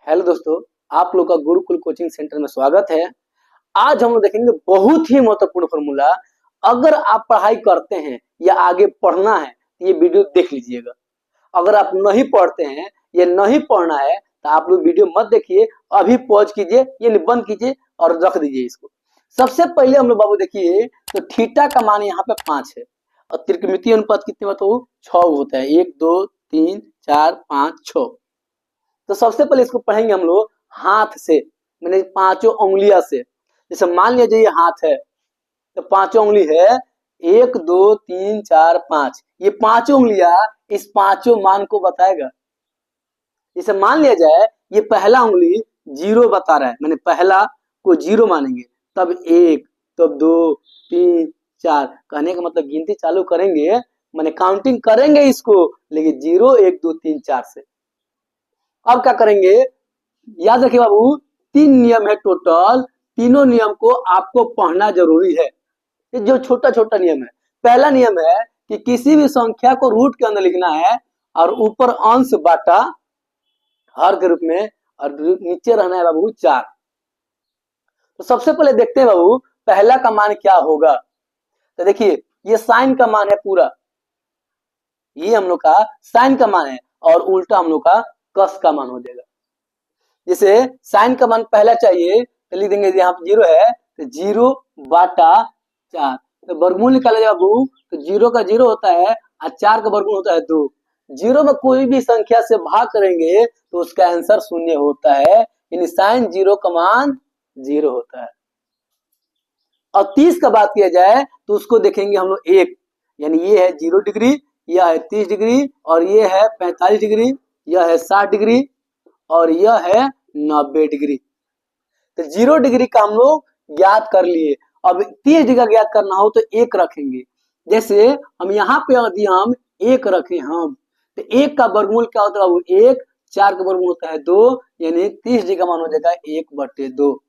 Hello दोस्तों, आप लोग का गुरुकुल कोचिंग सेंटर में स्वागत है। आज हम लोग देखेंगे बहुत ही महत्वपूर्ण फॉर्मूला। अगर आप पढ़ाई करते हैं या आगे पढ़ना है तो ये वीडियो देख लीजिएगा। अगर आप नहीं पढ़ते हैं या नहीं पढ़ना है तो आप लोग वीडियो मत देखिए, अभी पॉज कीजिए, ये बंद कीजिए और रख दीजिए इसको। सबसे पहले हम लोग बाबू देखिए तो थीटा का मान यहाँ पे 5 है और त्रिकोणमितीय अनुपात कितने होता है? 6 होता है। 1 2 3 4 5 6। तो सबसे पहले इसको पढ़ेंगे हम लोग हाथ से, मैंने पांचों उंगलियां से। जैसे मान लीजिए ये हाथ है तो पांचों उंगली है, 1 2 3 4 5। ये पांचों उंगलियां इस पांचों मान को बताएगा। जैसे मान लिया जाए ये पहला उंगली 0 बता रहा है, मैंने पहला को 0 मानेंगे, तब 1, तब 2 3 4। कहने का मतलब गिनती चालू करेंगे, मैंने काउंटिंग करेंगे इसको, लेकिन 0 1 2 3 4 से। अब क्या करेंगे, याद रखिए बाबू, 3 नियम है टोटल। तीनों नियम को आपको पढ़ना जरूरी है। ये जो छोटा छोटा नियम है, पहला नियम है कि किसी भी संख्या को रूट के अंदर लिखना है और ऊपर अंश बाटा हर के रूप में और नीचे रहना है बाबू 4। तो सबसे पहले देखते हैं बाबू पहला का मान क्या होगा। तो देखिए ये साइन का मान है पूरा, ये हम लोग का साइन का मान है और उल्टा हम लोग का कस का मान हो जाएगा। जैसे साइन का मान पहला चाहिए तो लिख देंगे, यहाँ पे 0 है तो 0 बाटा 4। तो वर्गमूल निकाला जाए बाबू तो 0 का 0 होता है और 4 का वर्गमूल होता है 2। 0 में कोई भी संख्या से भाग करेंगे तो उसका आंसर 0 होता है, यानी साइन 0 का मान 0 होता है। और 30 का बात किया जाए तो उसको देखेंगे हम लोग 1, यानी ये है 0 डिग्री, यह है 30 डिग्री और ये है 45 डिग्री, यह है 60 डिग्री और यह है 90 डिग्री। तो 0 डिग्री का हम लोग ज्ञात कर लिए। अब 30 डिग्री का ज्ञात करना हो तो 1 रखेंगे। जैसे हम यहाँ पे यदि हम 1 रखें हम तो 1 का वर्गमूल क्या होता है बाबू? 1। 4 का वर्गमूल होता है 2, यानी 30 डिग्री का मान हो जाएगा 1/2।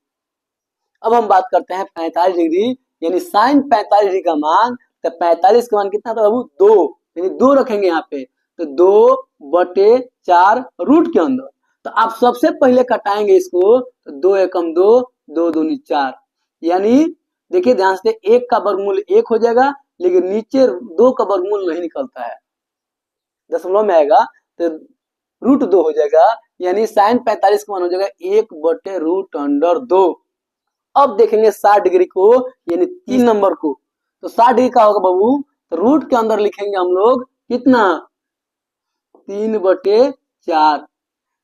अब हम बात करते हैं 45 डिग्री, यानी साइन 45 डिग्री का मान। तो 45 का मान कितना था बाबू? 2, यानी 2 रखेंगे यहाँ पे तो 2/4 रूट के अंदर। तो आप सबसे पहले कटाएंगे इसको तो 2 एकम 2, 2 दूनी 4, यानी देखिए ध्यान से 1 का वर्गमूल 1 हो जाएगा, लेकिन नीचे 2 का वर्गमूल नहीं निकलता है, दशमलव में आएगा तो √2 हो जाएगा, यानी साइन 45 का मान हो जाएगा 1/√2। अब देखेंगे 60 डिग्री को, यानी 3 नंबर को। तो 60 डिग्री का होगा बाबू, तो रूट के अंदर लिखेंगे हम लोग कितना? 3/4।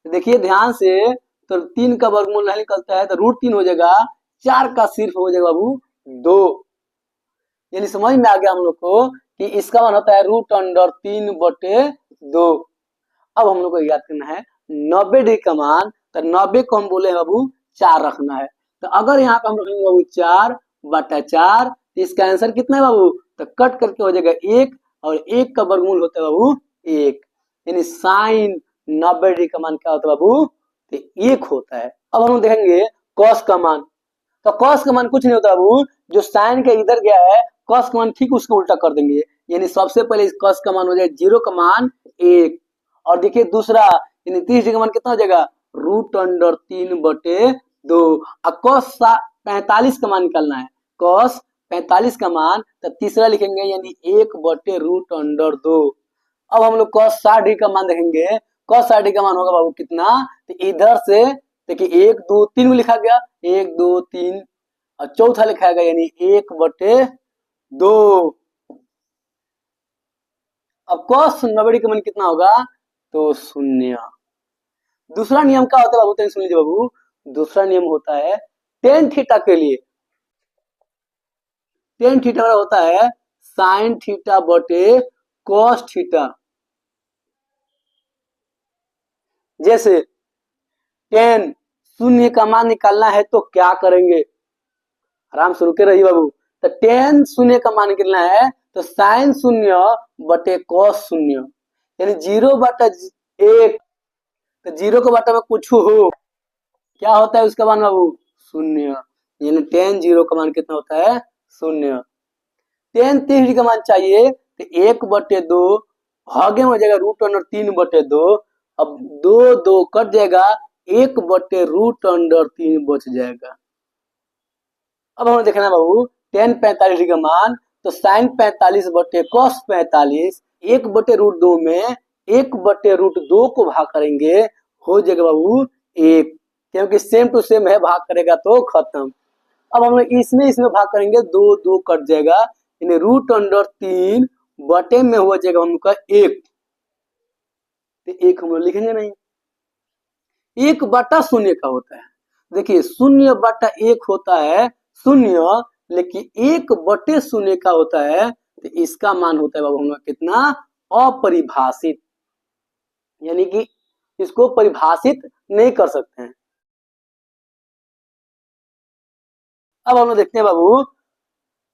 देखिए ध्यान से, तो 3 का वर्गमूल नहीं निकलता है तो √3 हो जाएगा, 4 का सिर्फ हो जाएगा बाबू 2। यानी समझ में आ गया हम लोग को कि इसका मान होता है √3/2। अब हम लोग को याद करना है 90 डिग्री का मान। तो 90 को हम बोले बाबू 4 रखना है। तो अगर यहाँ पे हम रखेंगे बाबू 4/4 तो इसका आंसर कितना है बाबू? तो कट करके हो जाएगा 1 और 1 का वर्गमूल होता है बाबू 1, यानी साइन 90 डिग्री का मान क्या होता है बाबू? तो 1 होता है। अब हम देखेंगे कॉस का मान। तो कॉस का मान कुछ नहीं होता बाबू, जो साइन के इधर गया है कॉस का मान ठीक उसको उल्टा कर देंगे, यानी सबसे पहले कॉस का मान हो जाएगा 0 का मान 1। और देखिए दूसरा, यानी 30 डिग्री का मान कितना हो जाएगा? √3/2। और कॉस 45 का मान निकालना है, कॉस 45 का मान, तो तीसरा लिखेंगे यानी 1/√2। अब हम लोग कॉस 60 डिग्री का मान देखेंगे। कॉस 60 डिग्री का मान होगा बाबू कितना? तो इधर से देखिए 1 2 3 में लिखा गया, 1 2 3 और चौथा लिखा गया, यानी 1/2। अब कॉस 90 डिग्री का मान कितना होगा? तो 0। दूसरा नियम क्या होता है बाबू? सुन लीजिए बाबू, दूसरा नियम होता है टेन थीटा के लिए। टेन थीटा होता है साइन थीटा बटे कॉस थीटा। जैसे टेन 0 का मान निकालना है तो क्या करेंगे? आराम से रुके रहिए बाबू। तो टेन 0 का मान निकालना है तो साइन 0 बटे कॉस 0, यानी 0/1। तो 0 के बटा में कुछ हो, क्या होता है उसका मान बाबू? 0, यानी टेन 0 का मान कितना होता है? 0। टेन 30 डिग्री का मान चाहिए तो 1/2 भागे में हो जाएगा √3/2। अब 2 2 कट जाएगा, 1/√3 बच जाएगा। अब हमें देखना है बाबू tan 45 डिग्री का मान, तो sin 45 बटे cos 45 1/√2 में 1/√2 को भाग करेंगे, हो जाएगा बाबू 1, क्योंकि सेम टू सेम है, भाग करेगा तो खत्म। अब हम इसमें भाग करेंगे, 2 2 कट जाएगा, यानी √3 बटे में हो जाएगा हम लोग का 1, तो 1 हम लोग लिखेंगे नहीं, 1/0 का होता है। देखिए 0/1 होता है 0, लेकिन 1/0 का होता है, तो इसका मान होता है बाबू हम लोग कितना, अपरिभाषित, यानी कि इसको परिभाषित नहीं कर सकते हैं। अब हम लोग देखते हैं बाबू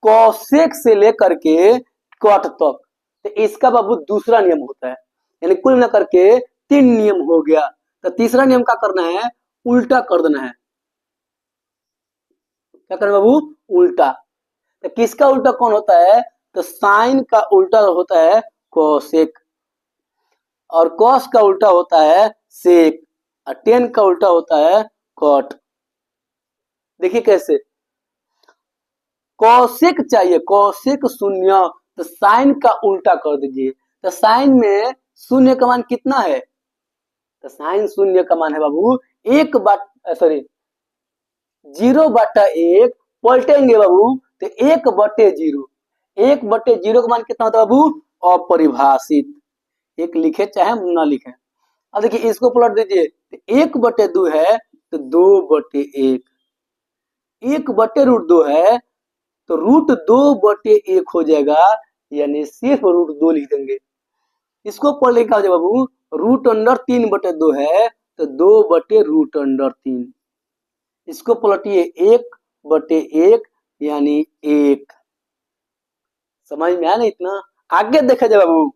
कोसेक से लेकर के कॉट तक, तो इसका बाबू दूसरा नियम होता है, यानी कुल मिलाकर के 3 नियम हो गया। तो तीसरा नियम क्या करना है, उल्टा कर देना है। क्या करना बाबू, उल्टा। तो किसका उल्टा कौन होता है, तो साइन का उल्टा होता है कोसेक, और कॉस का उल्टा होता है सेक, और टेन का उल्टा होता है कॉट। देखिए कैसे, कोसेक चाहिए, कोसेक 0, तो साइन का उल्टा कर दीजिए। तो साइन में 0 का मान कितना है, तो साइन 0 का मान है बाबू 0/1, पलटेंगे बाबू तो 1/0, 1/0 का मान कितना होता है बाबू, अपरिभाषित। एक लिखे चाहे ना लिखे। अब देखिए इसको पलट दीजिए, तो 1/2 है तो 2/1, 1/√2 है तो √2/1 हो जाएगा, यानी सिर्फ √2 लिख देंगे। इसको पढ़ लेंगे क्या हो जाएगा बाबू, √3/2 है तो 2/√3। इसको पलटिए 1/1, यानी 1। समझ में आया ना इतना। आगे देखा जाए बाबू,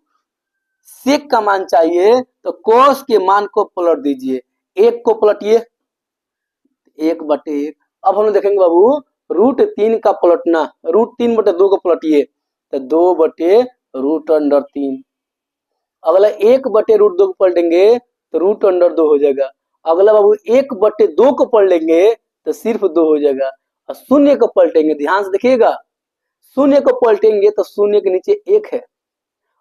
सेक का मान चाहिए तो कोस के मान को पलट दीजिए, 1 को पलटिए 1/1। अब हम लोग देखेंगे बाबू √3 का पलटना, √3/2 को पलटिए तो 2/√3। अगला 1/√2 को पलटेंगे तो √2 हो जाएगा। अगला बाबू 1/2 को पलट लेंगे तो सिर्फ 2 हो जाएगा, और 0 को पलटेंगे, ध्यान से देखिएगा, 0 को पलटेंगे तो 0 के नीचे 1 है।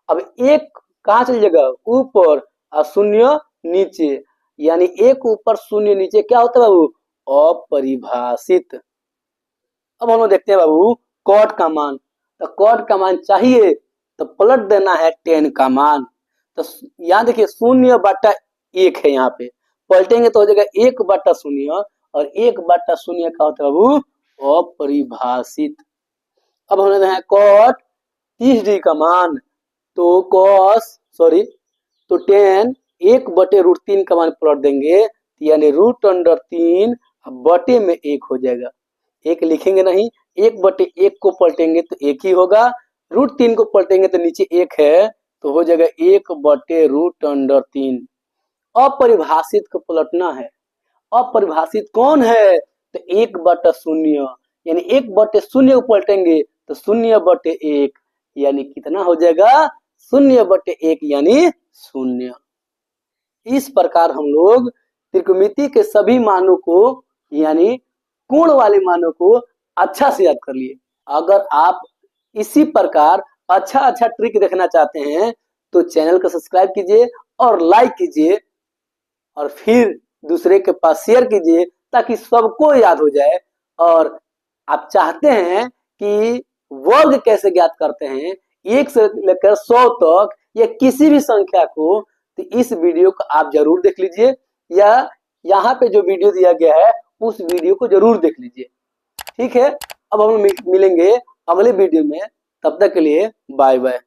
अब 1 कहाँ चल जाएगा, ऊपर, और 0 नीचे, यानी 1 ऊपर 0 नीचे, क्या होता है बाबू, अपरिभाषित। अब हम लोग देखते हैं बाबू कॉट का मान, तो कॉट का मान चाहिए तो पलट देना है tan का मान। तो यहाँ देखिए 0/1 है, यहाँ पे पलटेंगे तो हो जाएगा 1/0, और 1/0 का होता है बाबू अपरिभाषित। अब हम लेते हैं कॉट 30 डिग्री का मान, तो तो tan 1/√3 का मान पलट देंगे, यानी √3 बटे में 1 हो जाएगा। 1 लिखेंगे नहीं, 1/1 को पलटेंगे तो 1 ही होगा, √3 को पलटेंगे तो नीचे 1 है, तो हो जाएगा 1/√3। अपरिभाषित को पलटना है, अपरिभाषित कौन है, तो 1/0, यानी 1/0 को पलटेंगे तो 0/1, यानी कितना हो जाएगा, 0/1, यानी 0। इस प्रकार हम लोग त्रिकोणमिति के सभी मानों को, यानी कोण वाले मानों को अच्छा से याद कर लिए। अगर आप इसी प्रकार अच्छा ट्रिक देखना चाहते हैं तो चैनल को सब्सक्राइब कीजिए और लाइक कीजिए, और फिर दूसरे के पास शेयर कीजिए, ताकि सबको याद हो जाए। और आप चाहते हैं कि वर्ग कैसे ज्ञात करते हैं 1 से लेकर 100 तक, या किसी भी संख्या को, तो इस वीडियो को आप जरूर देख लीजिए, या यहाँ पे जो वीडियो दिया गया है उस वीडियो को जरूर देख लीजिए। ठीक है, अब हम मिलेंगे अगले वीडियो में, तब तक के लिए बाय बाय।